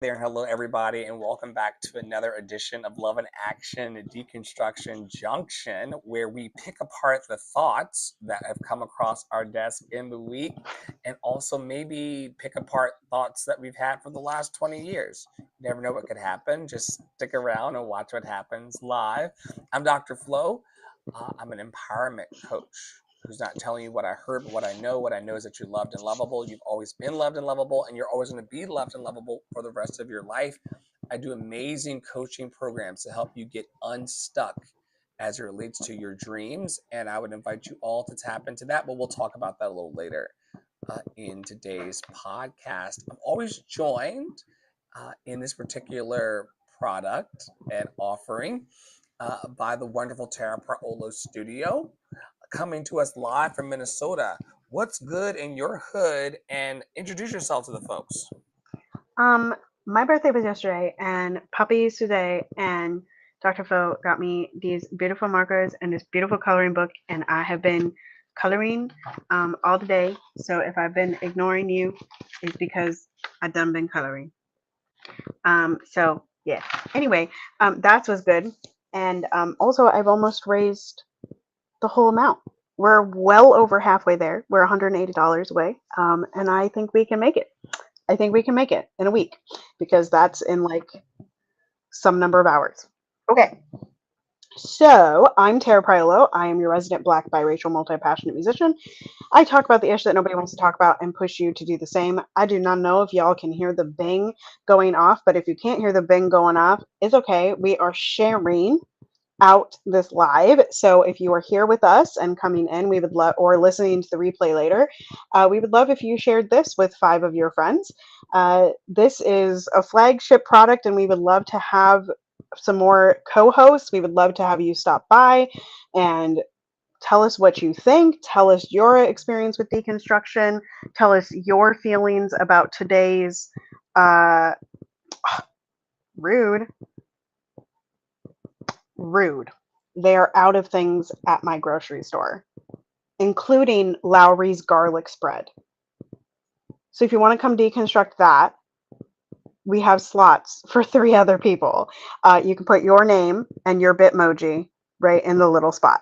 there, hello everybody, and welcome back to another edition of Love and Action Deconstruction Junction, where we pick apart the thoughts that have come across our desk in the week, and also maybe pick apart thoughts that we've had for the last 20 years. You never know what could happen. Just stick around and watch what happens live. I'm Dr. Flo. I'm an empowerment coach who's not telling you what I heard, but what I know. What I know is that you're loved and lovable. You've always been loved and lovable, and you're always going to be loved and lovable for the rest of your life. I do amazing coaching programs to help you get unstuck as it relates to your dreams, and I would invite you all to tap into that, but we'll talk about that a little later in today's podcast. I'm always joined in this particular product and offering by the wonderful Tara Paolo Studio, coming to us live from Minnesota. What's good in your hood? And introduce yourself to the folks. Um, my birthday was yesterday, and puppies today, and Dr. Phil got me these beautiful markers and this beautiful coloring book, and I have been coloring all the day. So if I've been ignoring you, it's because I done been coloring. So yeah. Anyway, that was good, and also I've almost raised the whole amount. We're well over halfway there. We're $180 away, and I think we can make it. I think we can make it in a week because that's in like some number of hours. Okay, so I'm Tara Priolo. I am your resident Black biracial multi-passionate musician. I talk about the ish that nobody wants to talk about and push you to do the same. I do not know if y'all can hear the bing going off, but if you can't hear the bing going off, it's okay. We are sharing out this live. So if you are here with us and coming in, we would love, or listening to the replay later, we would love if you shared this with 5 of your friends. This is a flagship product, and we would love to have some more co-hosts. We would love to have you stop by and tell us what you think. Tell us your experience with deconstruction. Tell us your feelings about today's uh, rude rude. They are out of things at my grocery store, including Lowry's garlic spread. So if you want to come deconstruct that, we have slots for 3 other people. You can put your name and your Bitmoji right in the little spot.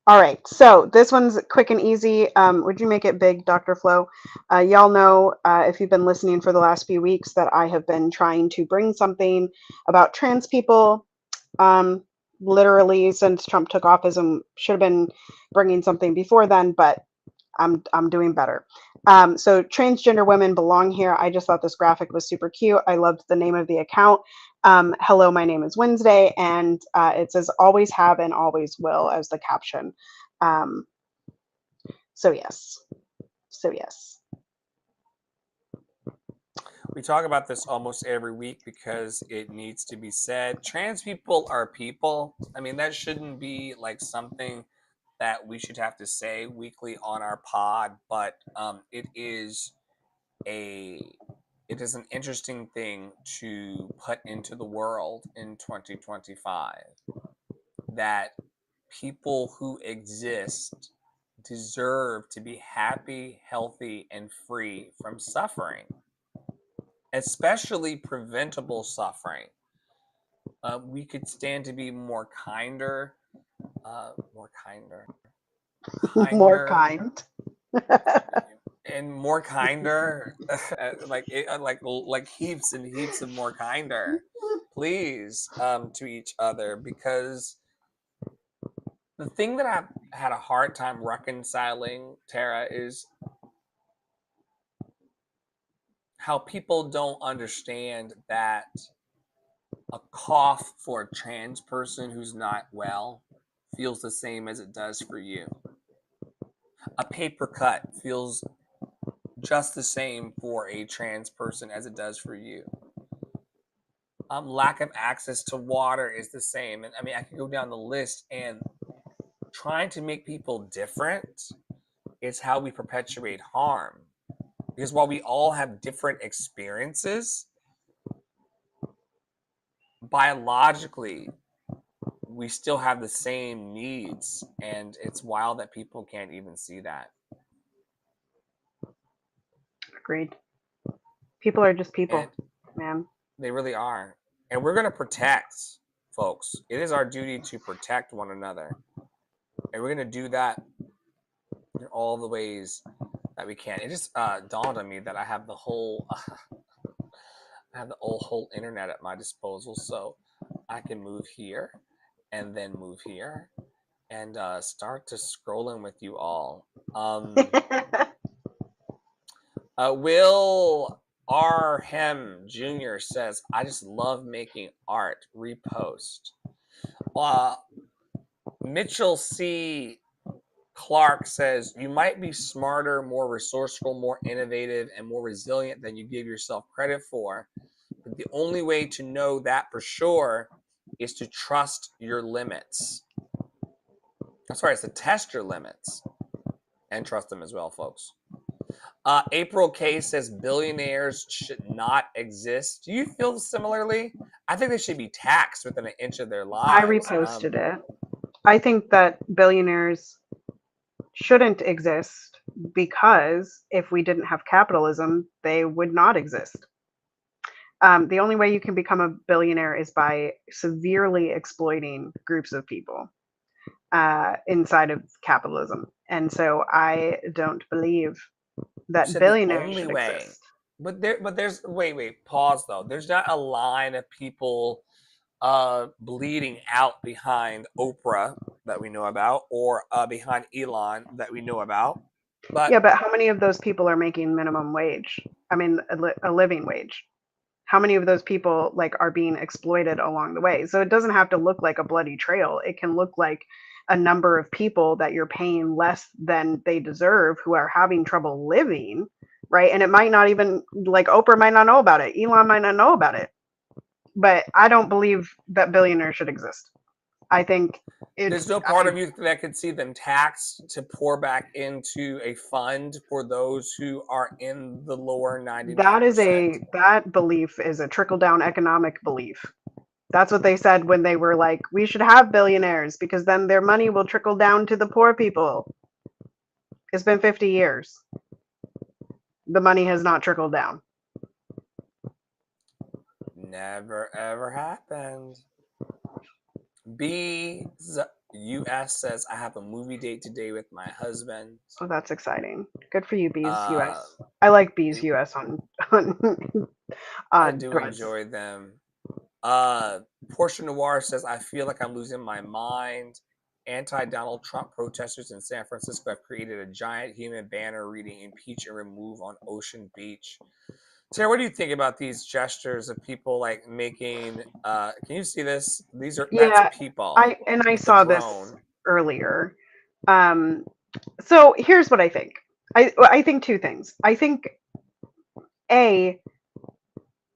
All right, so this one's quick and easy. Would you make it big, Dr. Flo? Y'all know, if you've been listening for the last few weeks, that I have been trying to bring something about trans people. Um, Literally, since Trump took office, and should have been bringing something before then, but I'm doing better. So transgender women belong here. I just thought this graphic was super cute. I loved the name of the account. Hello, my name is Wednesday, and it says "always have and always will" as the caption. Um, so yes, so yes. We talk about this almost every week because it needs to be said. Trans people are people. I mean, that shouldn't be like something that we should have to say weekly on our pod, but a it is an interesting thing to put into the world in 2025 that people who exist deserve to be happy, healthy, and free from suffering, especially preventable suffering. We could stand to be more More kinder, kind. and more kinder, like heaps and heaps of more kinder, please, to each other, because the thing that I've had a hard time reconciling, Tara, is how people don't understand that a cough for a trans person who's not well feels the same as it does for you. A paper cut feels just the same for a trans person as it does for you. Lack of access to water is the same. And I mean, I can go down the list, and trying to make people different is how we perpetuate harm. Because while we all have different experiences, biologically, we still have the same needs. And it's wild that people can't even see that. Agreed. People are just And people, man. they really are. And we're going to protect folks. It is our duty to protect one another. And we're going to do that in all the ways that we can. It just dawned on me that I have the whole whole internet at my disposal, so I can move here and then move here and start to scrolling with you all. Will R. Hem Jr. says, I just love making art. Repost. Uh, Mitchell C. Clark says, you might be smarter, more resourceful, more innovative, and more resilient than you give yourself credit for. But the only way to know that for sure is to trust your limits. That's right, it's to test your limits and trust them as well, folks. April K says billionaires should not exist. Do you feel similarly? I think they should be taxed within an inch of their I lives. reposted it. I think that billionaires shouldn't exist because if we didn't have capitalism, they would not exist. The only way you can become a billionaire is by severely exploiting groups of people inside of capitalism. And so I don't believe You that said the billionaires only should way. exist. But there's wait, pause though. There's not a line of people bleeding out behind Oprah that we know about, or behind Elon that we know about. But Yeah, but how many of those people are making minimum wage? I mean, a living wage. How many of those people like are being exploited along the way? So it doesn't have to look like a bloody trail. It can look like a number of people that you're paying less than they deserve who are having trouble living, right? And it might not even like Oprah might not know about it. Elon might not know about it. But I don't believe that billionaires should exist. I think there's it's no part of you that could see them taxed to pour back into a fund for those who are in the lower 99%. that belief is a trickle down economic belief. That's what they said when they were like, we should have billionaires because then their money will trickle down to the poor people. It's been 50 years. The money has not trickled down. Never ever happened. B's US says, I have a movie date today with my husband. Oh, that's exciting. Good for you, Bees Uh, US. I like Bees US on I on do threads. enjoy them. Portia Noir says, I feel like I'm losing my mind. Anti-Donald Trump protesters in San Francisco have created a giant human banner reading impeach and remove on Ocean Beach. Sarah, what do you think about these gestures of people like making can you see this? That's Yeah, people I with the saw this drone. earlier. Um, so here's what I think. I think two things. I think a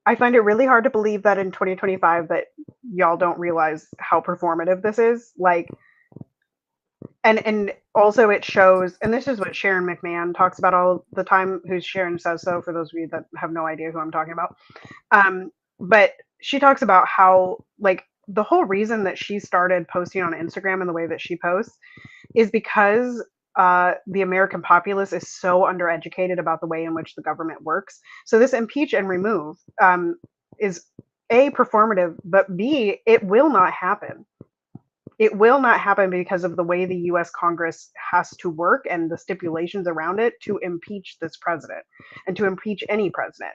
I find it really hard to believe that in 2025 that y'all don't realize how performative this is. Like, and also it shows, and this is what Sharon McMahon talks about all the time. Who's Sharon Says So, for those of you that have no idea who I'm talking about. But she talks about how like the whole reason that she started posting on Instagram in the way that she posts is because the American populace is so undereducated about the way in which the government works. So this impeach and remove is A, performative, but B, it will not happen. It will not happen because of the way the US Congress has to work and the stipulations around it to impeach this president and to impeach any president.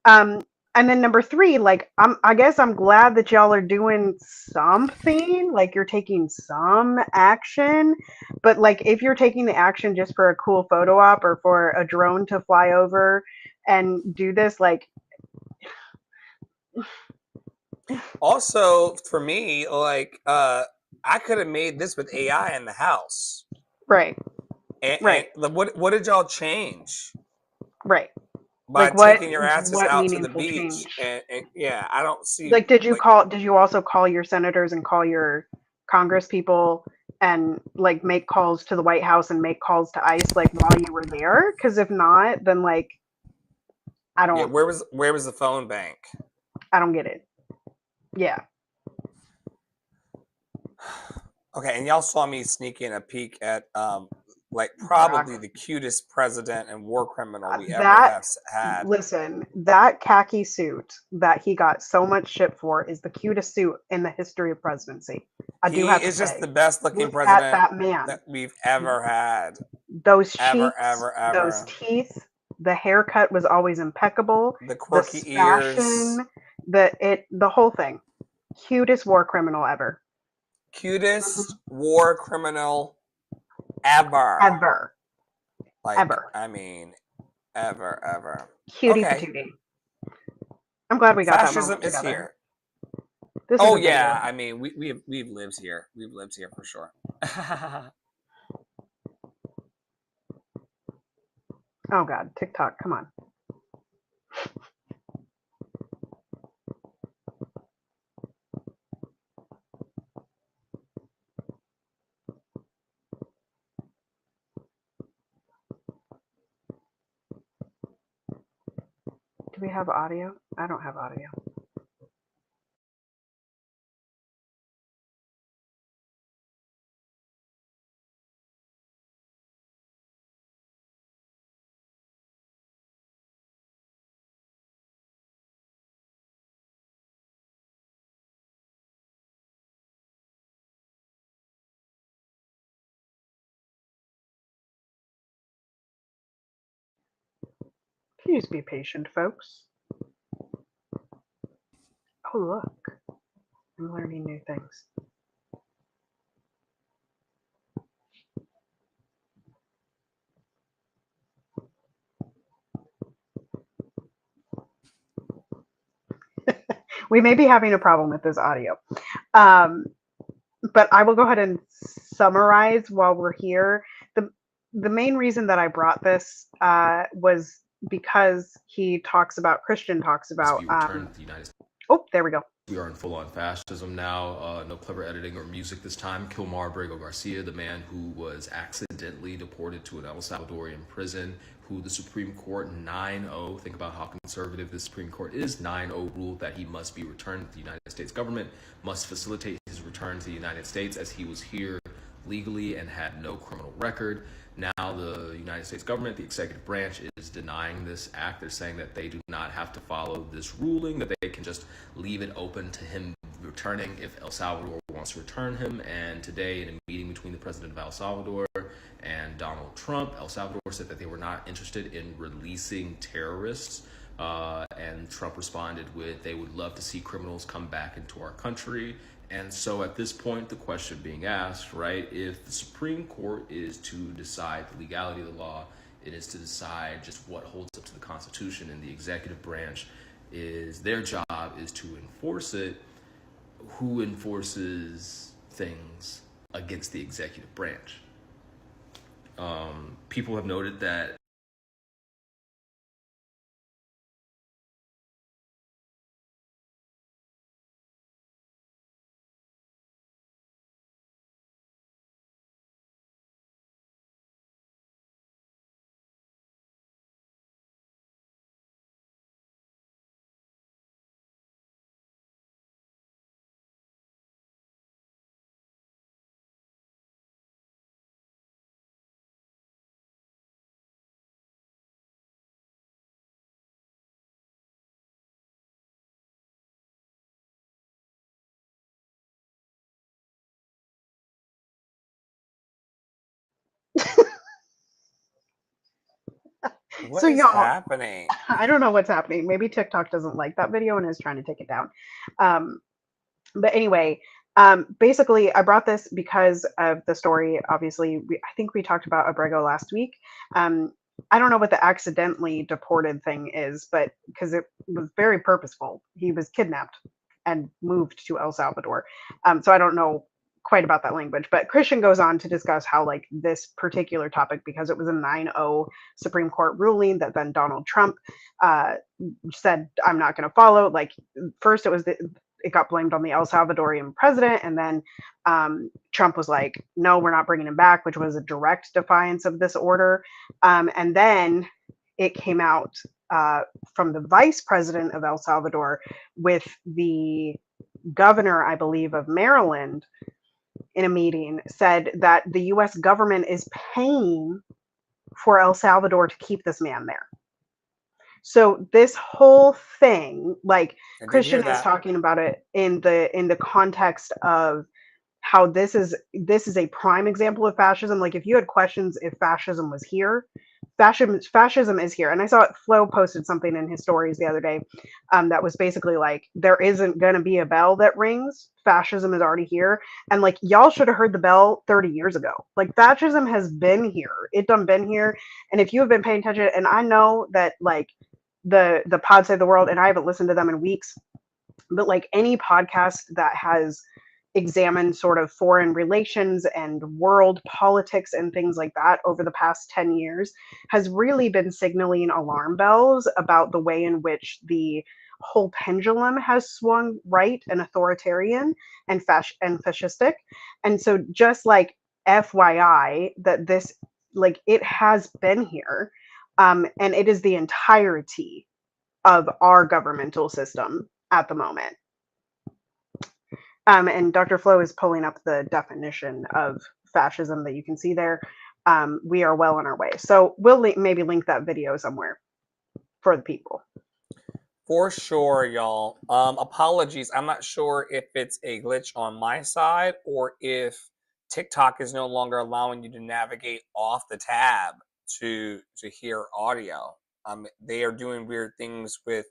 Um, and then number three, like I guess I'm glad that y'all are doing something, like you're taking some action. But like if you're taking the action just for a cool photo op or for a drone to fly over and do this, like Also, for me, like I could have made this with AI in the house. right, And right, what did y'all change right. by Like what taking your asses what out to the meaningful beach? change? And yeah, I don't see Like like did you also call your senators and call your Congress people and like make calls to the White House and make calls to ICE like while you were there? Because if not, then like I yeah, don't where was the phone bank? I don't get it. Yeah. Okay, and y'all saw me sneaking a peek at like probably the cutest president and war criminal we ever That have had. Listen, that khaki suit that he got so much shit for is the cutest suit in the history of presidency. I do He have to is just say, the best looking look at president that man. that we've ever had. Those Ever, cheeks, ever, those ever. teeth, the haircut was always impeccable. The The quirky ears. fashion, the whole thing. Cutest war criminal ever. Cutest war criminal ever. Ever. Like, Ever. I mean, ever. Cutie Okay. patootie. I'm glad we got that Fascism moment is together. here. This is Oh a video. yeah, I mean, we've lived here. We've lived here for sure. Oh God, TikTok, come on. Do we have audio? I don't have audio. Please be patient, folks. Oh, look. I'm learning new things. We may be having a problem with this audio. But I will go ahead and summarize while we're here. The main reason that I brought this was because Christian talks about. Returned to the United States. Oh, there we go. We are in full-on fascism now. No clever editing or music this time. Kilmar Abrego Garcia, the man who was accidentally deported to an El Salvadorian prison, who the Supreme Court 9-0, think about how conservative the Supreme Court is, 9-0 ruled that he must be returned to the United States government, must facilitate his return to the United States as he was here legally and had no criminal record. Now the United States government, the executive branch, is denying this act. They're saying that they do not have to follow this ruling, that they can just leave it open to him returning if El Salvador wants to return him. And today, in a meeting between the president of El Salvador and Donald Trump, El Salvador said that they were not interested in releasing terrorists. And Trump responded with, they would love to see criminals come back into our country. And so at this point, the question being asked, right, if the Supreme Court is to decide the legality of the law, it is to decide just what holds up to the Constitution, and the executive branch their job is to enforce it. Who enforces things against the executive branch? People have noted that What So is y'all, happening? I don't know what's happening. Maybe TikTok doesn't like that video and is trying to take it down. But anyway, basically, I brought this because of the story. Obviously, I think we talked about Abrego last week. I don't know what the accidentally deported thing is, but because it was very purposeful. He was kidnapped and moved to El Salvador. So I don't know quite about that language. But Christian goes on to discuss how, like, this particular topic, because it was a 9-0 Supreme Court ruling that then Donald Trump said, I'm not going to follow. Like, first it got blamed on the El Salvadorian president, and then Trump was like, no, we're not bringing him back, which was a direct defiance of this order. And then it came out from the vice president of El Salvador with the governor, I believe, of Maryland, in a meeting said that the US government is paying for El Salvador to keep this man there. So this whole thing, like I did hear Christian is that. talking about it in the context of how this is a prime example of fascism. Like if you had questions if fascism was here, fascism is here. And I saw Flo posted something in his stories the other day that was basically like, there isn't going to be a bell that rings. Fascism is already here. And like, y'all should have heard the bell 30 years ago. Like fascism has been here. It done been here. And if you have been paying attention, and I know that like the Pod Save the World, and I haven't listened to them in weeks, but like any podcast that has examined sort of foreign relations and world politics and things like that over the past 10 years has really been signaling alarm bells about the way in which the whole pendulum has swung right and authoritarian and fascistic. And so just like FYI that this, like, it has been here, and it is the entirety of our governmental system at the moment. And Dr. Flo is pulling up the definition of fascism that you can see there. We are well on our way. So we'll maybe link that video somewhere for the people. For sure, y'all. Apologies. I'm not sure if it's a glitch on my side or if TikTok is no longer allowing you to navigate off the tab to hear audio. They are doing weird things with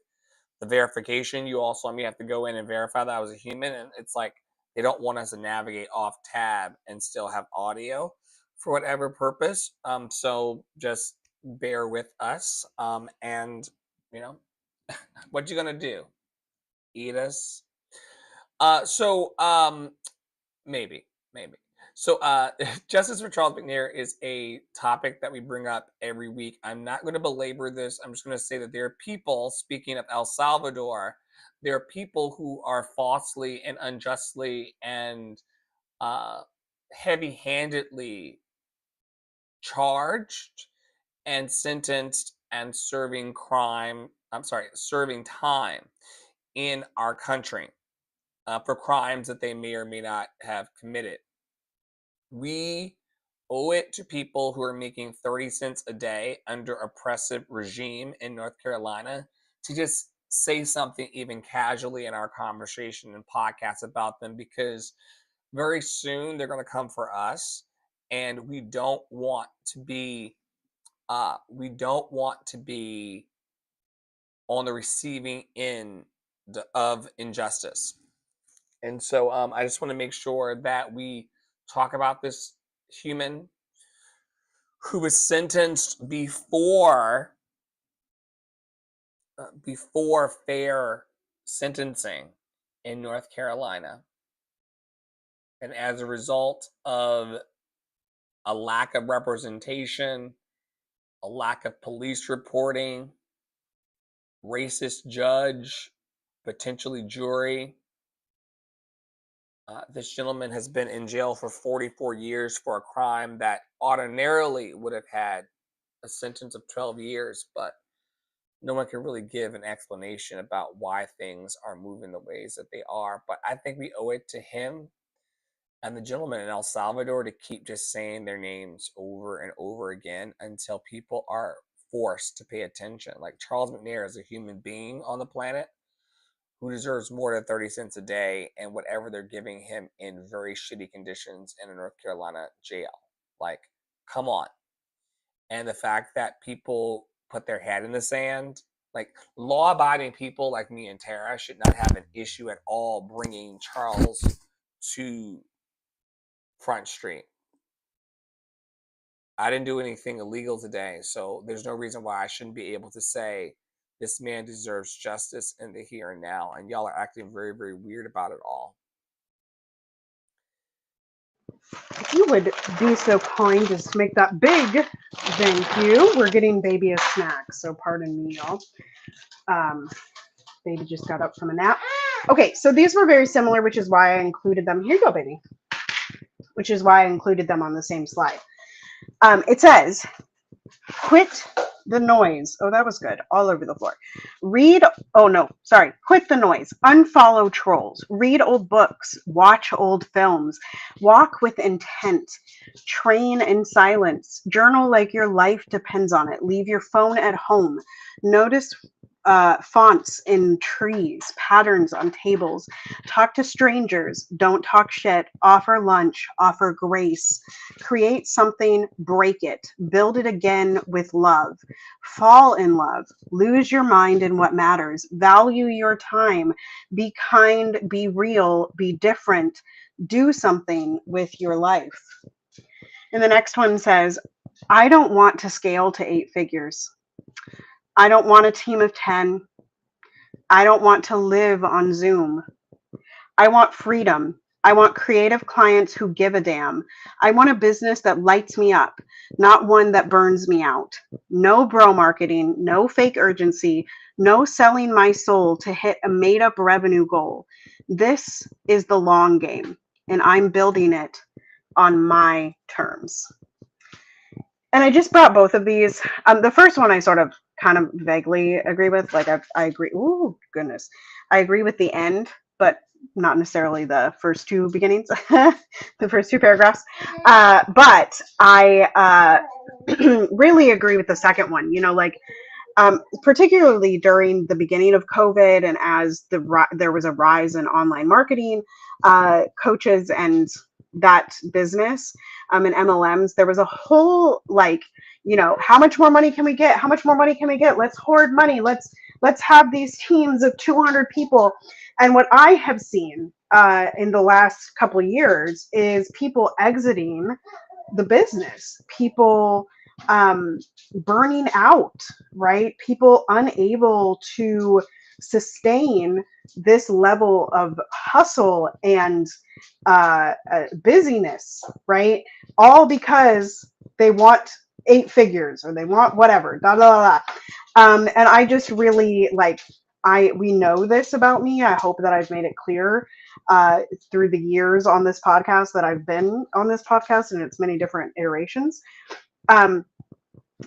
the verification. You also, you have to go in and verify that I was a human, and it's like they don't want us to navigate off tab and still have audio for whatever purpose. So just bear with us. And you know, what you gonna do? Eat us? Maybe. So, justice for Charles McNair is a topic that we bring up every week. I'm not going to belabor this. I'm just going to say that there are people, speaking of El Salvador, there are people who are falsely and unjustly and heavy-handedly charged and sentenced and serving time in our country for crimes that they may or may not have committed. We owe it to people who are making 30 cents a day under oppressive regime in North Carolina to just say something even casually in our conversation and podcast about them, because very soon they're going to come for us, and we don't want to be on the receiving end of injustice. And so I just want to make sure that we talk about this human who was sentenced before fair sentencing in North Carolina. And as a result of a lack of representation, a lack of police reporting, racist judge, potentially jury, this gentleman has been in jail for 44 years for a crime that ordinarily would have had a sentence of 12 years, but no one can really give an explanation about why things are moving the ways that they are. But I think we owe it to him and the gentleman in El Salvador to keep just saying their names over and over again until people are forced to pay attention. Like Charles McNair is a human being on the planet who deserves more than 30 cents a day and whatever they're giving him in very shitty conditions in a North Carolina jail. Like, come on. And the fact that people put their head in the sand, like law-abiding people like me and Tara should not have an issue at all bringing Charles to Front Street. I didn't do anything illegal today, so there's no reason why I shouldn't be able to say this man deserves justice in the here and now, and y'all are acting very, very weird about it all. If you would be so kind as to make that big, thank you. We're getting baby a snack, so pardon me, y'all. Baby just got up from a nap. Okay, so these were very similar, which is why I included them. Here you go, baby. Which is why I included them on the same slide. It says, quit the noise. Oh, that was good. All over the floor. Read, oh no, sorry. Quit the noise. Unfollow trolls. Read old books. Watch old films. Walk with intent. Train in silence. Journal like your life depends on it. Leave your phone at home. Notice fonts in trees, patterns on tables. Talk to strangers. Don't talk shit. Offer lunch. Offer grace. Create something, break it. Build it again with love. Fall in love. Lose your mind in what matters. Value your time. Be kind. Be real. Be different. Do something with your life. And the next one says, I don't want to scale to 8 figures. I don't want a team of 10. I don't want to live on Zoom. I want freedom. I want creative clients who give a damn. I want a business that lights me up, not one that burns me out. No bro marketing, no fake urgency, no selling my soul to hit a made up revenue goal. This is the long game, and I'm building it on my terms. And I just brought both of these. The first one I sort of kind of vaguely agree with. Like I agree. Ooh, goodness. I agree with the end, but not necessarily the first two beginnings, the first two paragraphs. But I really agree with the second one. You know, like particularly during the beginning of COVID and as there was a rise in online marketing, coaches and that business and MLMs, there was a whole like, you know, how much more money can we get? How much more money can we get? Let's hoard money. Let's have these teams of 200 people. And what I have seen in the last couple of years is people exiting the business, people burning out, right? People unable to sustain this level of hustle and busyness, right? All because they want 8 figures or they want whatever, da da da. And I just really like, we know this about me. I hope that I've made it clear through the years on this podcast that I've been on this podcast and its many different iterations.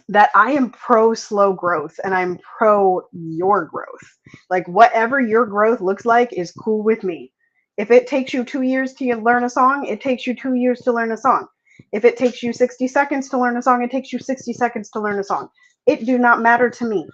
That I am pro slow growth and I'm pro your growth. Like whatever your growth looks like is cool with me. If it takes you 2 years to learn a song, it takes you 2 years to learn a song. If it takes you 60 seconds to learn a song, it takes you 60 seconds to learn a song. It do not matter to me,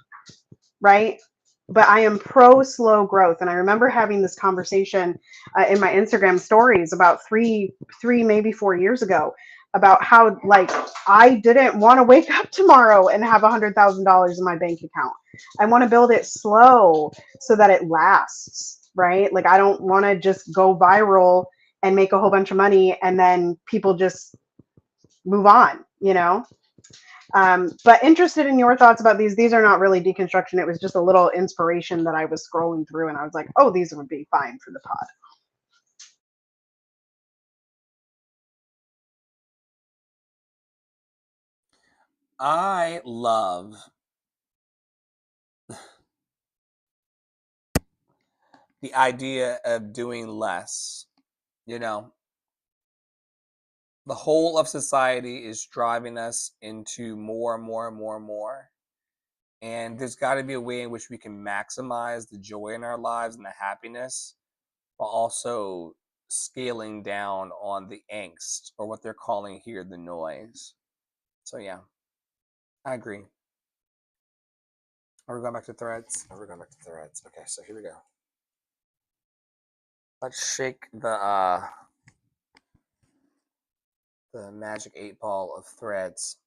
right? But I am pro slow growth. And I remember having this conversation in my Instagram stories about three, maybe 4 years ago about how like I didn't want to wake up tomorrow and have $100,000 in my bank account. I want to build it slow so that it lasts, right? Like I don't want to just go viral and make a whole bunch of money and then people just move on, you know? But interested in your thoughts about these. These are not really deconstruction. It was just a little inspiration that I was scrolling through and I was like, oh, these would be fine for the pod. I love the idea of doing less. You know, the whole of society is driving us into more and more and more and more. And there's got to be a way in which we can maximize the joy in our lives and the happiness while also scaling down on the angst, or what they're calling here the noise. So, yeah, I agree. Are we going back to threads? We're going back to threads. Okay, so here we go. Let's shake the magic 8 ball of threads.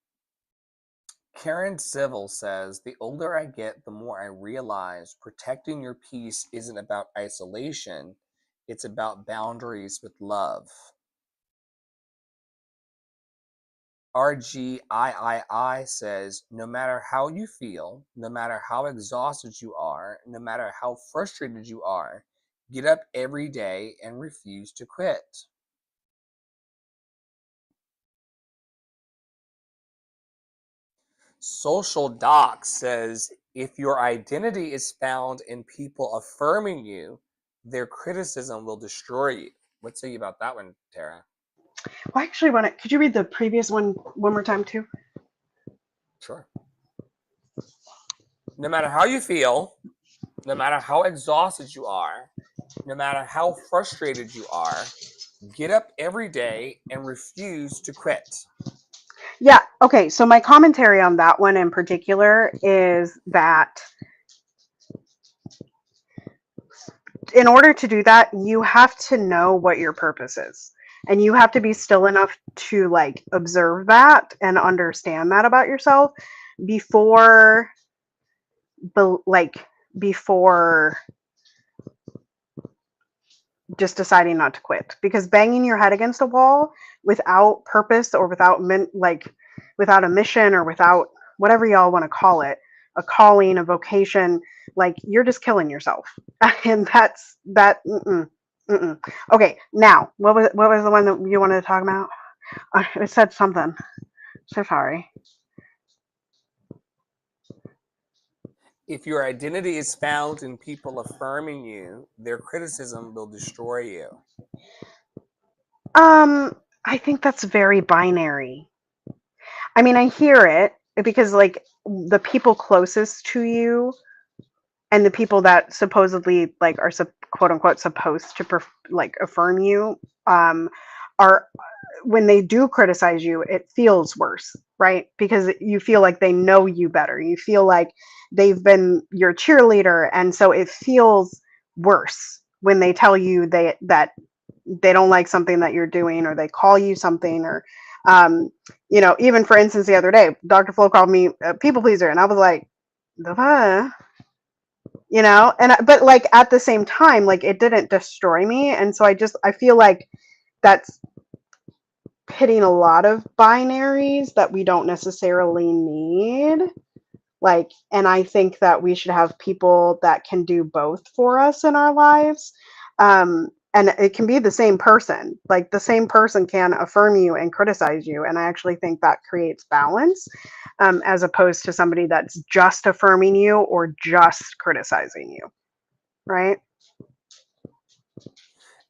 Karen Civil says, the older I get, the more I realize protecting your peace isn't about isolation. It's about boundaries with love. RGIII says, no matter how you feel, no matter how exhausted you are, no matter how frustrated you are, get up every day and refuse to quit. Social Doc says, if your identity is found in people affirming you, their criticism will destroy you. What say you about that one, Tara? Well, I actually want to, could you read the previous one more time too? Sure. no matter how you feel, no matter how exhausted you are, no matter how frustrated you are, get up every day and refuse to quit. Yeah. Okay. So my commentary on that one in particular is that in order to do that, you have to know what your purpose is. And you have to be still enough to like observe that and understand that about yourself before like before just deciding not to quit, because banging your head against a wall without purpose or without a mission or without whatever y'all want to call it, a calling, a vocation, like you're just killing yourself. And that's that. Mm-mm. Okay, now what was the one that you wanted to talk about? It said something. So sorry. If your identity is found in people affirming you, their criticism will destroy you. I think that's very binary. I mean, I hear it because like the people closest to you and the people that supposedly like are quote unquote supposed to like affirm you um are, when they do criticize you, it feels worse, right? Because you feel like they know you better, you feel like they've been your cheerleader, and so it feels worse when they tell you that they don't like something that you're doing, or they call you something, or um even for instance the other day Dr. Flo called me a people pleaser, and I was like, the fuck? But like at the same time, like it didn't destroy me, and so I feel like that's hitting a lot of binaries that we don't necessarily need. Like, and I think that we should have people that can do both for us in our lives. And it can be the same person. Like the same person can affirm you and criticize you, and I actually think that creates balance, as opposed to somebody that's just affirming you or just criticizing you, right?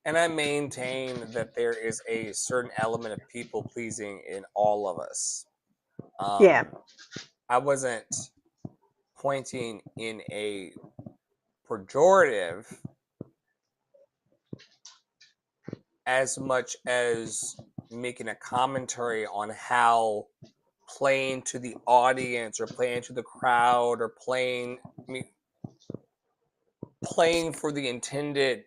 And I maintain that there is a certain element of people pleasing in all of us. Yeah. I wasn't pointing in a pejorative as much as making a commentary on how playing to the audience or playing to the crowd or playing for the intended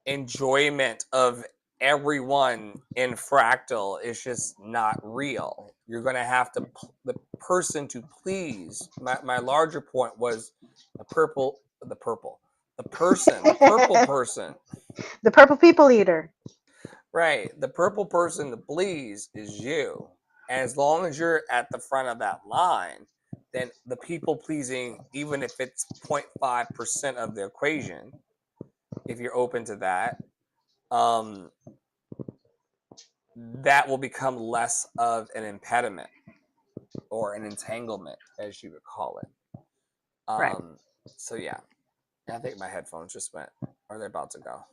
enjoyment of everyone in fractal is just not real. You're going to have to the person to please. My larger point was the purple the purple person. The purple people eater. Right, the purple person to please is you. And as long as you're at the front of that line, then the people pleasing, even if it's 0.5% of the equation, if you're open to that, that will become less of an impediment or an entanglement, as you would call it. Right. So yeah, I think my headphones just went. Are they about to go?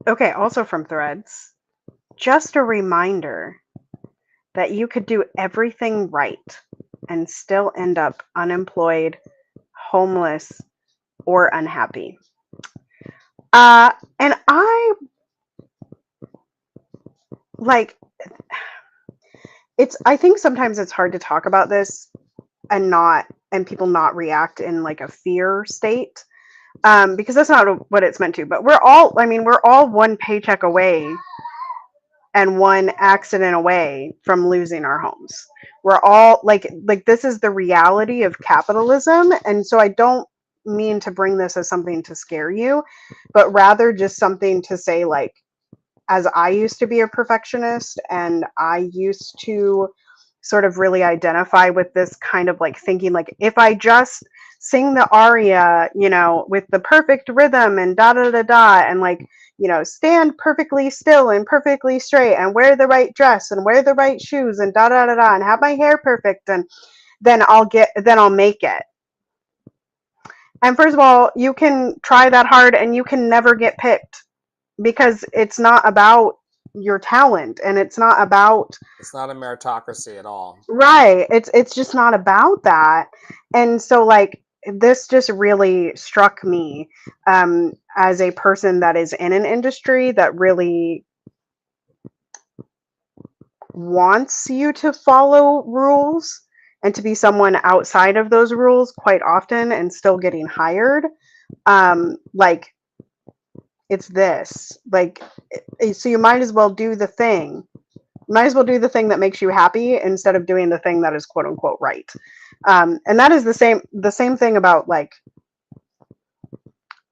Okay, also from Threads, just a reminder that you could do everything right and still end up unemployed, homeless, or unhappy. And I like I think sometimes it's hard to talk about this and people not react in like a fear state, because that's not what it's meant to. But we're all one paycheck away and one accident away from losing our homes. We're all like this is the reality of capitalism, and so I don't mean to bring this as something to scare you, but rather just something to say, like, as I used to be a perfectionist and I used to sort of really identify with this kind of like thinking, like, if I just sing the aria, you know, with the perfect rhythm and da da da da, and like, you know, stand perfectly still and perfectly straight and wear the right dress and wear the right shoes and da da da da and have my hair perfect, and then I'll make it. And first of all, you can try that hard and you can never get picked, because it's not about your talent, and it's not about, It's not a meritocracy at all. right, it's just not about that. And so like this just really struck me, as a person that is in an industry that really wants you to follow rules and to be someone outside of those rules quite often and still getting hired. Like, it's this, like, so you might as well do the thing. Might as well do the thing that makes you happy instead of doing the thing that is quote unquote right. And that is the same thing about like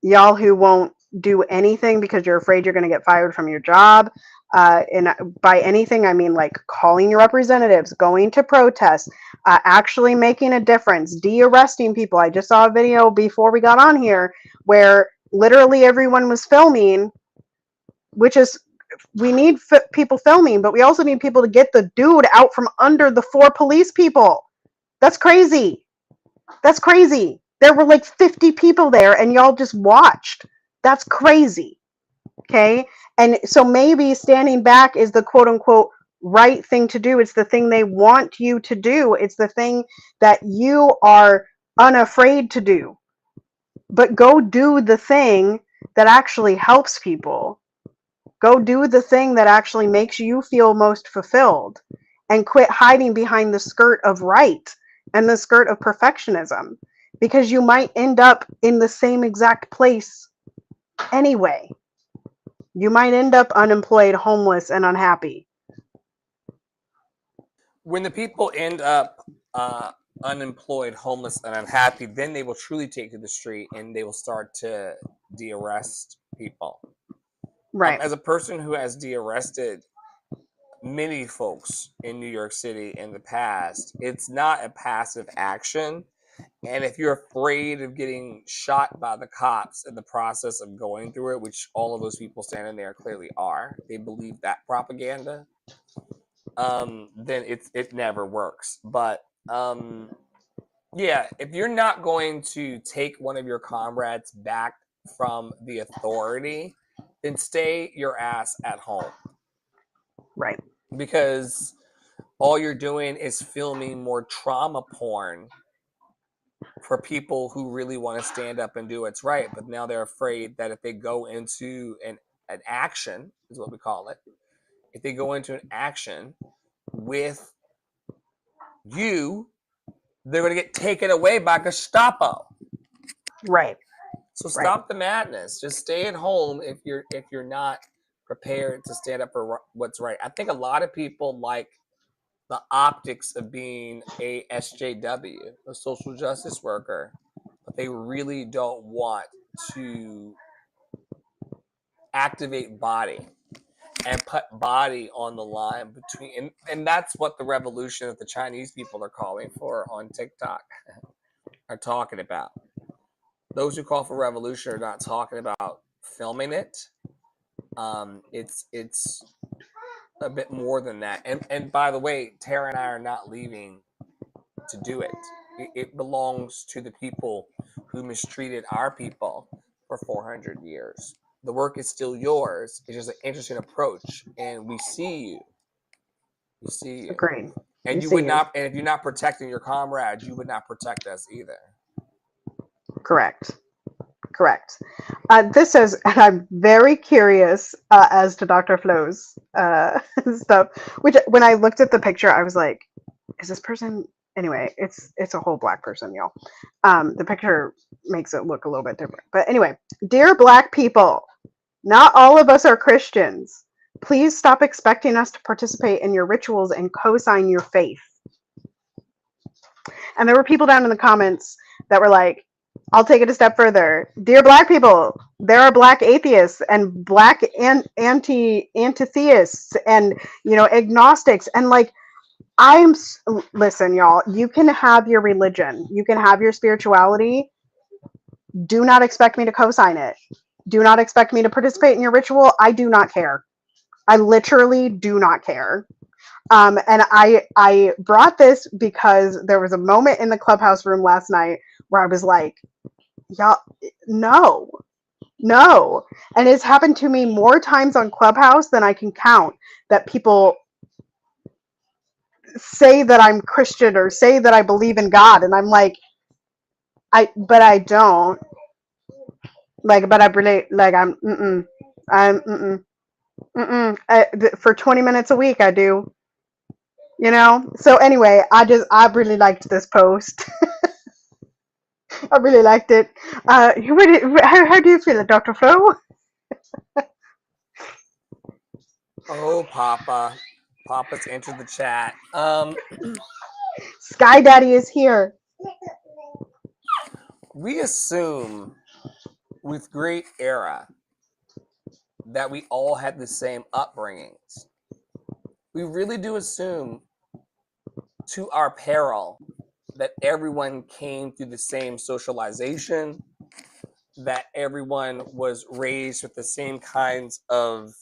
y'all who won't do anything because you're afraid you're going to get fired from your job. And by anything, I mean like calling your representatives, going to protests, actually making a difference, de-arresting people. I just saw a video before we got on here where literally everyone was filming, which is, we need people filming, but we also need people to get the dude out from under the 4 police people. That's crazy. That's crazy. There were like 50 people there and y'all just watched. That's crazy. Okay. And so maybe standing back is the quote unquote right thing to do. It's the thing they want you to do. It's the thing that you are unafraid to do. But go do the thing that actually helps people. Go do the thing that actually makes you feel most fulfilled, and quit hiding behind the skirt of right and the skirt of perfectionism, because you might end up in the same exact place anyway. You might end up unemployed, homeless, and unhappy. When the people end up unemployed, homeless, and unhappy, then they will truly take to the street and they will start to de-arrest people. Right. As a person who has de-arrested many folks in New York City in the past, it's not a passive action. And if you're afraid of getting shot by the cops in the process of going through it, which all of those people standing there clearly are, they believe that propaganda, then it never works. But yeah, if you're not going to take one of your comrades back from the authority, then stay your ass at home. Right. Because all you're doing is filming more trauma porn for people who really want to stand up and do what's right. But now they're afraid that if they go into an action, is what we call it, if they go into an action with you, they're going to get taken away by Gestapo. Right. So stop the madness. Just stay at home if you're not prepared to stand up for what's right. I think a lot of people like the optics of being a SJW, a social justice worker, but they really don't want to activate body and put body on the line between, and that's what the revolution that the Chinese people are calling for on TikTok are talking about. Those who call for revolution are not talking about filming it. It's a bit more than that. And by the way, Tara and I are not leaving to do it. It belongs to the people who mistreated our people for 400 years. The work is still yours. It's just an interesting approach, and we see you. We see you. Agreed. And you would not. And if you're not protecting your comrades, you would not protect us either. Correct. This is, and I'm very curious as to Dr. Flo's stuff. Which, when I looked at the picture, I was like, "Is this person?" Anyway, it's a whole black person, y'all. The picture makes it look a little bit different. But anyway, dear Black people, not all of us are Christians. Please stop expecting us to participate in your rituals and co-sign your faith. And there were people down in the comments that were like, I'll take it a step further. Dear Black people, there are Black atheists and Black anti-theists and, agnostics. And like, Listen, y'all, you can have your religion, you can have your spirituality. Do not expect me to co-sign it. Do not expect me to participate in your ritual. I do not care. I literally do not care. And I brought this because there was a moment in the clubhouse room last night where I was like, y'all, no, no. And it's happened to me more times on Clubhouse than I can count, that people say that I'm Christian or say that I believe in God. And I'm like, but I don't. Like, but I really, like, for 20 minutes a week, I do, you know? So anyway, I really liked this post. I really liked it. How do you feel, Dr. Flo? Oh, Papa. Papa's entered the chat. Sky Daddy is here. We assume with great era that we all had the same upbringings. We really do assume, to our peril, that everyone came through the same socialization, that everyone was raised with the same kinds of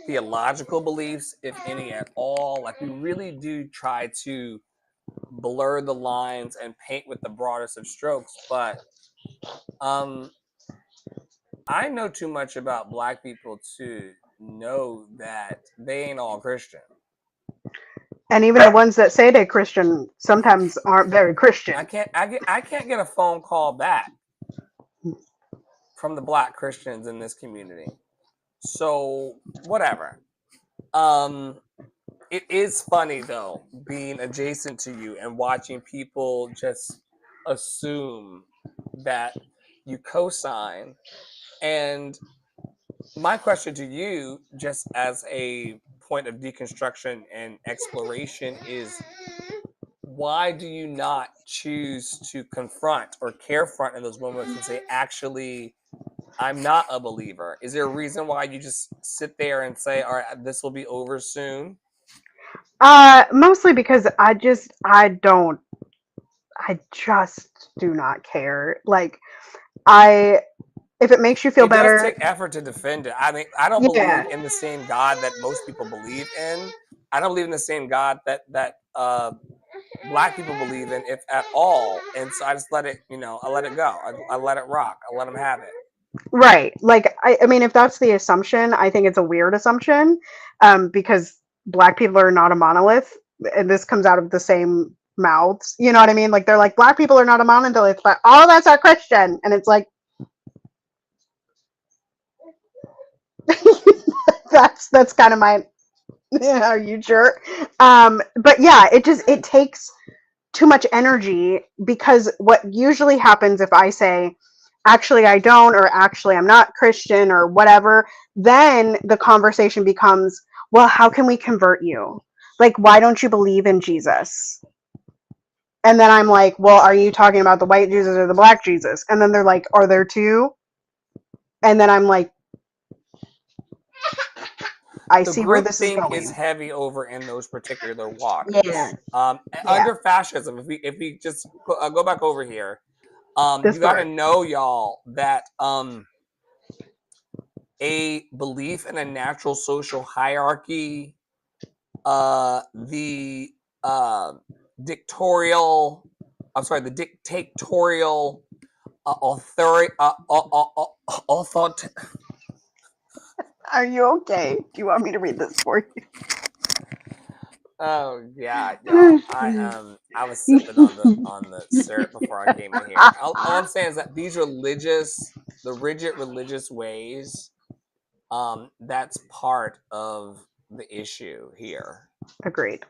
theological beliefs, if any at all. Like, we really do try to blur the lines and paint with the broadest of strokes. But I know too much about Black people to know that they ain't all Christian. And even the ones that say they're Christian sometimes aren't very Christian. I can't get a phone call back from the Black Christians in this community. So whatever. It is funny though, being adjacent to you and watching people just assume that you co-sign. And my question to you, just as a point of deconstruction and exploration, is why do you not choose to confront or carefront in those moments and say, actually, I'm not a believer? Is there a reason why you just sit there and say, all right, this will be over soon? Mostly because I just do not care. Like, if it makes you feel It does better, take effort to defend it. I mean, I don't yeah, believe in the same God that most people believe in. I don't believe in the same God that Black people believe in, if at all. And so I just let it, I let it go. I let it rock. I let them have it. right. Like, I mean, if that's the assumption, I think it's a weird assumption, because Black people are not a monolith, and this comes out of the same mouths. You know what I mean? Like, they're like, Black people are not a monolith, but all of us are Christian, and it's like, that's kind of my. Are you sure? But yeah, it takes too much energy, because what usually happens if I say, actually I don't, or actually I'm not Christian, or whatever, then the conversation becomes, well, how can we convert you? Like, why don't you believe in Jesus? And then I'm like, well, are you talking about the white Jesus or the Black Jesus? And then they're like, are there two? And then I'm like, I The see where group this is think is going. heavy over in those particular Yeah, waters. yeah. Under fascism, if we just go back over here, This you got to part. know, y'all, that a belief in a natural social hierarchy, the dictatorial, the dictatorial authority, Are you okay? Do you want me to read this for Oh yeah, y'all. you? I was sipping on the syrup before I came in here. All I'm saying is that the rigid religious ways, that's part of the issue here. Agreed.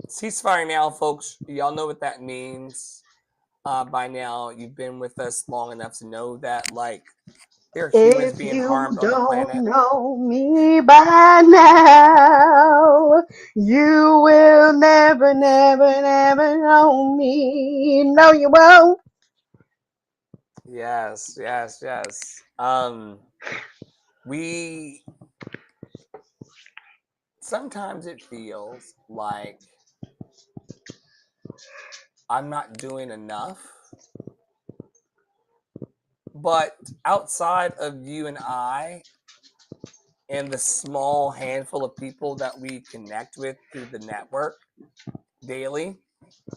Ceasefire now, folks. Y'all know what that means. By now, you've been with us long enough to know that, like, there are humans If being you harmed on the don't planet. know me by now, you will never, never, never know me. No, you won't. Yes, yes, sometimes it feels like I'm not doing enough. But outside of you and I and the small handful of people that we connect with through the network daily,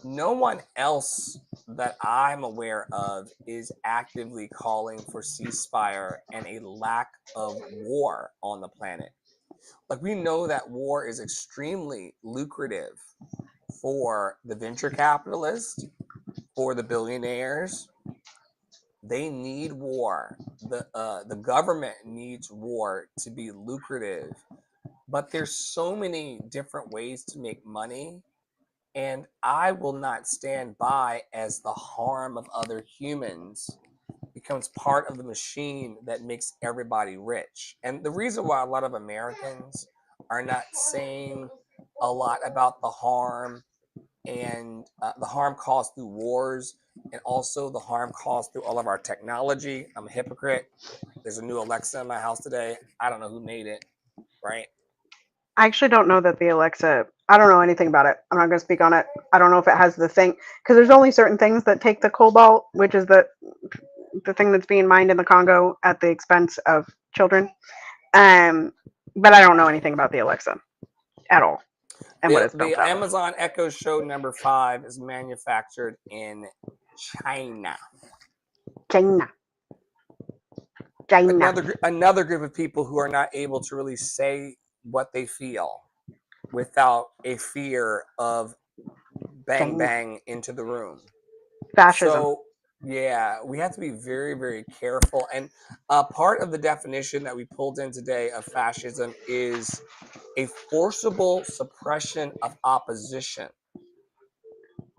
no one else that I'm aware of is actively calling for ceasefire and a lack of war on the planet. Like, we know that war is extremely lucrative for the venture capitalists, for the billionaires. They need war. The government needs war to be lucrative. But there's so many different ways to make money, and I will not stand by as the harm of other humans becomes part of the machine that makes everybody rich. And the reason why a lot of Americans are not saying a lot about the harm and the harm caused through wars and also the harm caused through all of our technology. I'm a hypocrite. There's a new Alexa in my house today. I don't know who made it, right? I actually don't know that the Alexa, I don't know anything about it. I'm not going to speak on it. I don't know if it has the thing, because there's only certain things that take the cobalt, which is the thing that's being mined in the Congo at the expense of children. Um, but I don't know anything about the Alexa at all and what it's The built out of. Amazon Echo Show number 5 is manufactured in China. China. China. Another group of people who are not able to really say what they feel without a fear of bang China. bang into the room. Fascism. So yeah, we have to be very, very careful. And part of the definition that we pulled in today of fascism is a forcible suppression of opposition.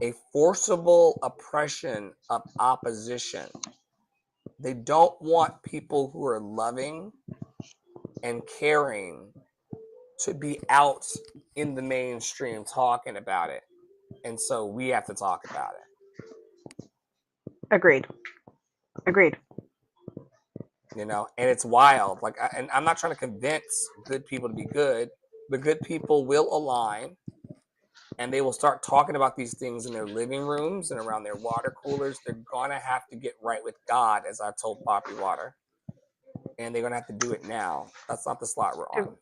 A forcible oppression of opposition. They don't want people who are loving and caring to be out in the mainstream talking about it. And so we have to talk about it. Agreed. You know, and it's wild. Like, and I'm not trying to convince good people to be good, but good people will align and they will start talking about these things in their living rooms and around their water coolers. They're gonna have to get right with God, as I told Poppy Water, and they're gonna have to do it now. That's not the slot we're on.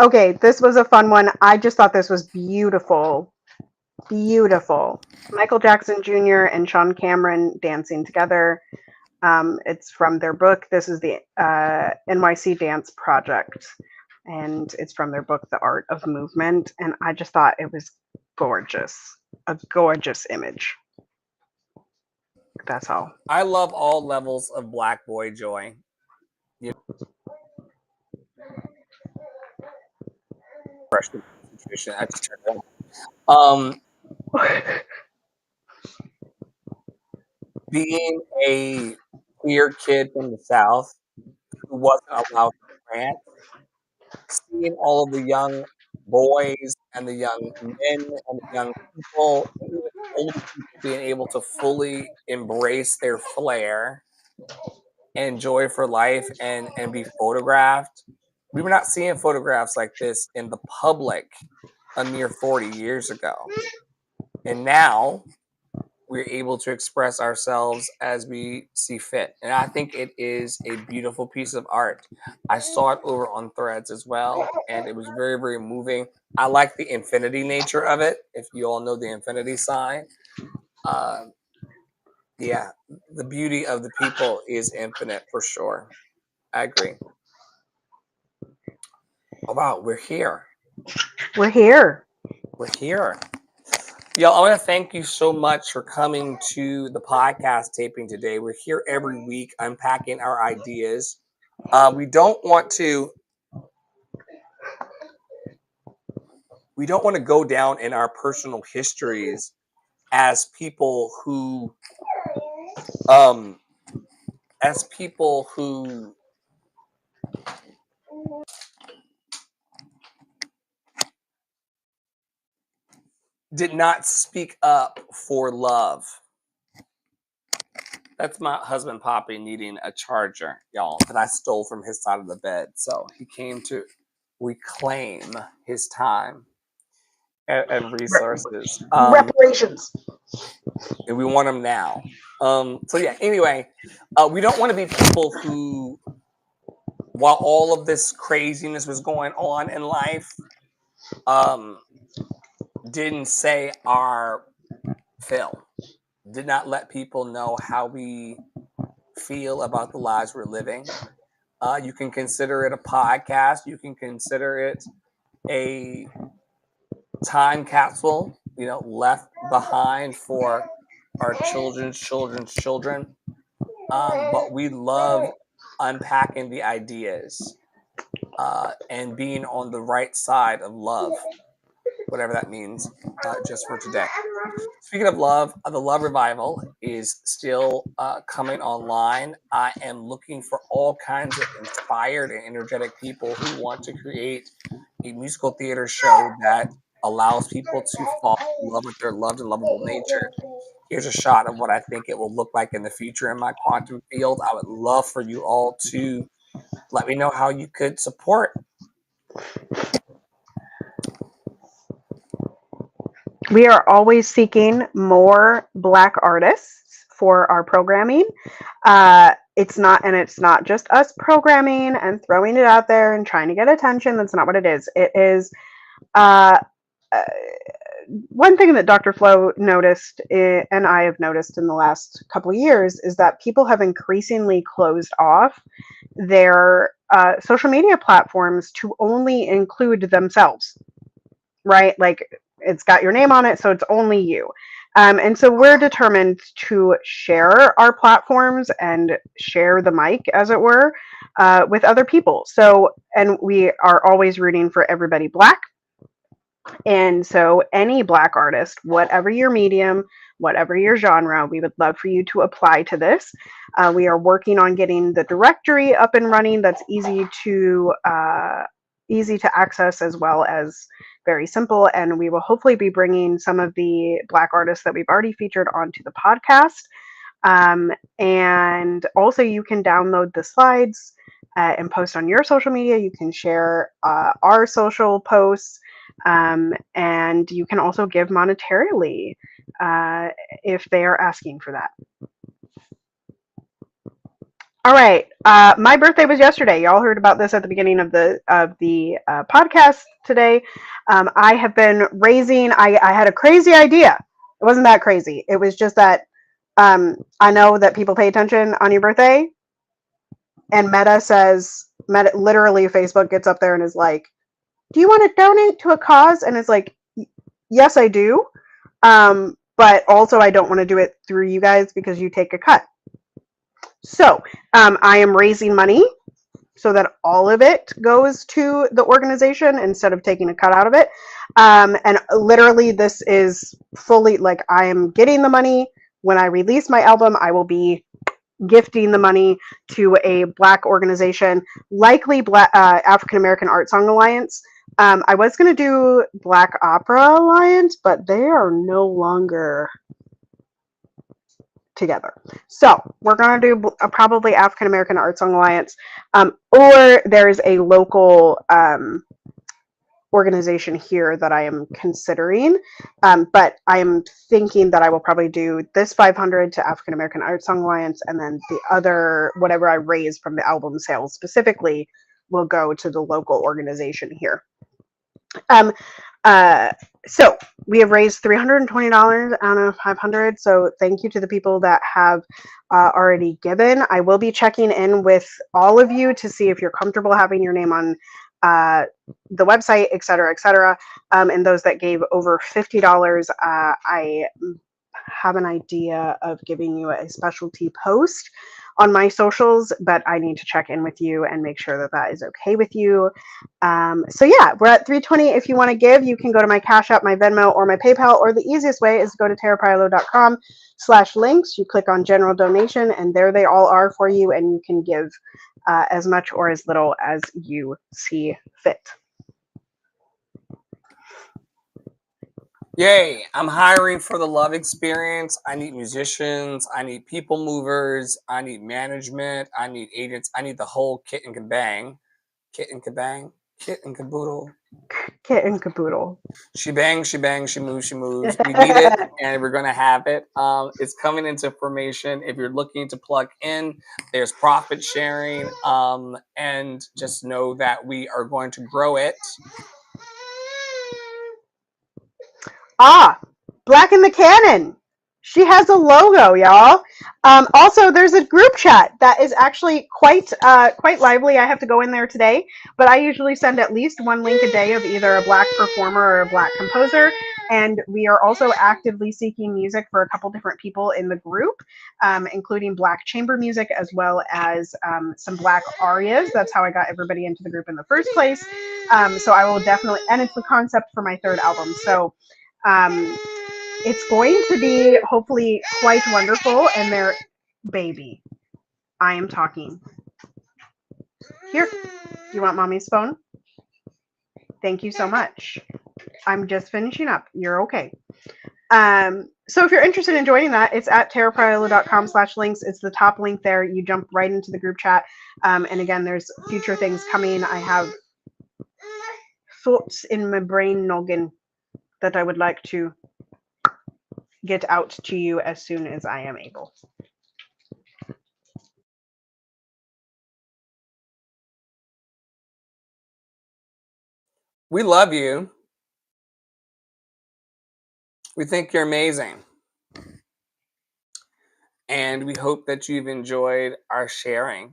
Okay, this was a fun one. I just thought this was beautiful. Beautiful. Michael Jackson Jr. and Sean Cameron dancing together. It's from their book. This is the NYC Dance Project, and it's from their book, The Art of Movement. And I just thought it was gorgeous. A gorgeous image. That's all. I love all levels of Black boy joy. You know, I just turned it on. Being a queer kid from the South who wasn't allowed to dance, seeing all of the young boys and the young men and the young people, and even older people being able to fully embrace their flair and joy for life and be photographed. We were not seeing photographs like this in the public a mere 40 years ago. And now we're able to express ourselves as we see fit. And I think it is a beautiful piece of art. I saw it over on Threads as well, and it was very, very moving. I like the infinity nature of it, if you all know the infinity sign. Yeah, the beauty of the people is infinite for sure. I agree. Oh, wow, we're here. We're here. We're here. Y'all, I want to thank you so much for coming to the podcast taping today. We're here every week unpacking our ideas. We don't want to go down in our personal histories as people who did not speak up for love. That's my husband Poppy needing a charger, y'all, that I stole from his side of the bed. So he came to reclaim his time and resources. Reparations. And we want them now. So yeah, anyway, we don't want to be people who, while all of this craziness was going on in life, didn't say our fill, did not let people know how we feel about the lives we're living. You can consider it a podcast. You can consider it a time capsule, left behind for our children's children's children. But we love unpacking the ideas and being on the right side of love, whatever that means, just for today. Speaking of love, the Love Revival is still coming online. I am looking for all kinds of inspired and energetic people who want to create a musical theater show that allows people to fall in love with their loved and lovable nature. Here's a shot of what I think it will look like in the future in my quantum field. I would love for you all to let me know how you could support. We are always seeking more Black artists for our programming. It's not just us programming and throwing it out there and trying to get attention. That's not what it is. It is one thing that Dr. Flo noticed, and I have noticed in the last couple of years, is that people have increasingly closed off their social media platforms to only include themselves, right? Like, it's got your name on it, so it's only you. And so we're determined to share our platforms and share the mic, as it were, with other people. So, and we are always rooting for everybody Black. And so any Black artist, whatever your medium, whatever your genre, we would love for you to apply to this. We are working on getting the directory up and running. That's easy to access, as well as very simple. And we will hopefully be bringing some of the Black artists that we've already featured onto the podcast. And also, you can download the slides and post on your social media. You can share our social posts. And you can also give monetarily if they are asking for that. All right. My birthday was yesterday. Y'all heard about this at the beginning of the podcast today. I have been raising. I had a crazy idea. It wasn't that crazy. It was just that I know that people pay attention on your birthday, and Meta literally Facebook gets up there and is like, do you want to donate to a cause? And it's like, yes, I do. But also I don't want to do it through you guys because you take a cut. So I am raising money so that all of it goes to the organization instead of taking a cut out of it. And literally this is fully, like, I am getting the money. When I release my album, I will be gifting the money to a Black organization, likely African American Art Song Alliance. I was going to do Black Opera Alliance, but they are no longer together. So we're going to do probably African American Art Song Alliance, or there's a local organization here that I am considering, but I am thinking that I will probably do this 500 to African American Art Song Alliance, and then the other, whatever I raise from the album sales specifically, will go to the local organization here. So we have raised $320 out of 500. So thank you to the people that have already given. I will be checking in with all of you to see if you're comfortable having your name on the website, et cetera, et cetera. And those that gave over $50, I have an idea of giving you a specialty post on my socials, but I need to check in with you and make sure that that is okay with you. So yeah, we're at 320. If you want to give, you can go to my Cash App, my Venmo, or my PayPal, or the easiest way is to go to tarapailo.com/links. You click on general donation, and there they all are for you, and you can give as much or as little as you see fit. Yay, I'm hiring for the love experience. I need musicians. I need people movers. I need management. I need agents. I need the whole kit and kabang. Kit and kabang? Kit and caboodle. Kit and caboodle. She bangs, she bangs, she moves, she moves. We need it, and we're gonna have it. It's coming into formation. If you're looking to plug in, there's profit sharing, and just know that we are going to grow it. Ah, Black in the Cannon. She has a logo, y'all. Also, there's a group chat that is actually quite lively. I have to go in there today, but I usually send at least one link a day of either a Black performer or a Black composer. And we are also actively seeking music for a couple different people in the group, including Black chamber music as well as some Black arias. That's how I got everybody into the group in the first place. So I will definitely, and it's the concept for my third album. So it's going to be hopefully quite wonderful. And their baby, I am talking. Here, you want mommy's phone? Thank you so much. I'm just finishing up. You're okay. So if you're interested in joining that, it's at tarapriolo.com/links. It's the top link there. You jump right into the group chat. And again, there's future things coming. I have thoughts in my brain noggin that I would like to get out to you as soon as I am able. We love you. We think you're amazing. And we hope that you've enjoyed our sharing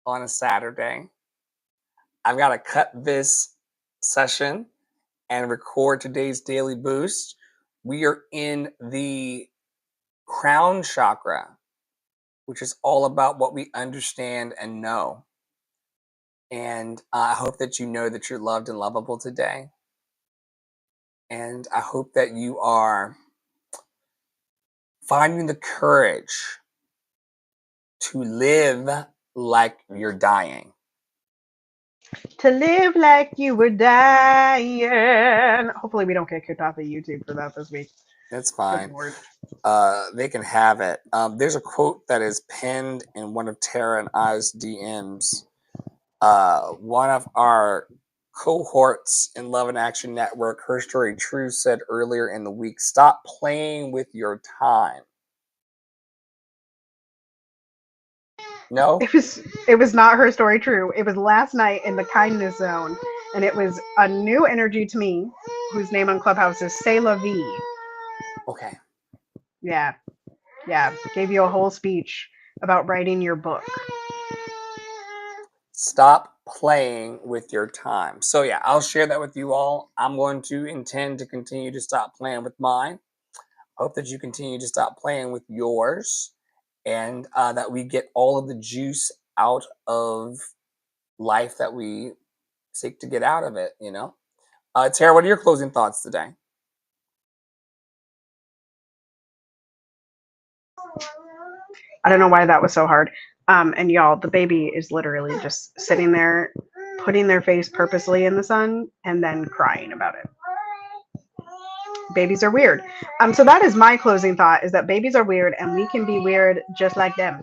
on a Saturday. I've got to cut this session and record today's daily boost. We are in the crown chakra, which is all about what we understand and know. And I hope that you know that you're loved and lovable today. And I hope that you are finding the courage to live like you're dying. To live like you were dying. Hopefully we don't get kicked off of YouTube for that this week. That's fine. They can have it. There's a quote that is pinned in one of Tara and I's DMs. One of our cohorts in Love and Action Network, Her Story True, said earlier in the week, stop playing with your time. No? It was not Her Story True. It was last night in the kindness zone, and it was a new energy to me, whose name on Clubhouse is C'est La Vie. Okay. Yeah. Gave you a whole speech about writing your book. Stop playing with your time. So yeah, I'll share that with you all. I'm going to intend to continue to stop playing with mine. Hope that you continue to stop playing with yours, and that we get all of the juice out of life that we seek to get out of it, you know? Tara, what are your closing thoughts today? I don't know why that was so hard. And y'all, the baby is literally just sitting there, putting their face purposely in the sun and then crying about it. Babies are weird. So that is my closing thought, is that babies are weird and we can be weird just like them.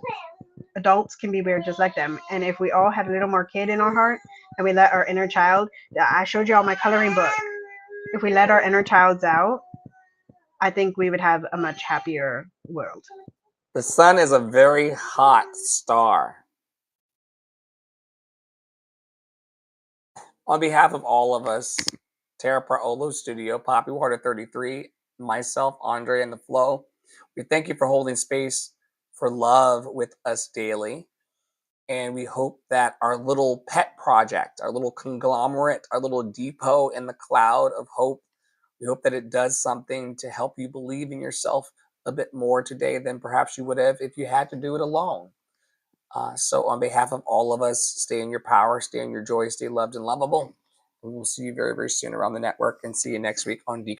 Adults can be weird just like them. And if we all had a little more kid in our heart and we let our inner child, I showed y'all my coloring book. If we let our inner childs out, I think we would have a much happier world. The sun is a very hot star. On behalf of all of us, Tara Praolo Studio, Poppy Water 33, myself, Andre, and the Flow, we thank you for holding space for love with us daily. And we hope that our little pet project, our little conglomerate, our little depot in the cloud of hope, we hope that it does something to help you believe in yourself a bit more today than perhaps you would have if you had to do it alone. So on behalf of all of us, stay in your power, stay in your joy, stay loved and lovable. And we'll see you very, very soon around the network, and see you next week on Deconstruction.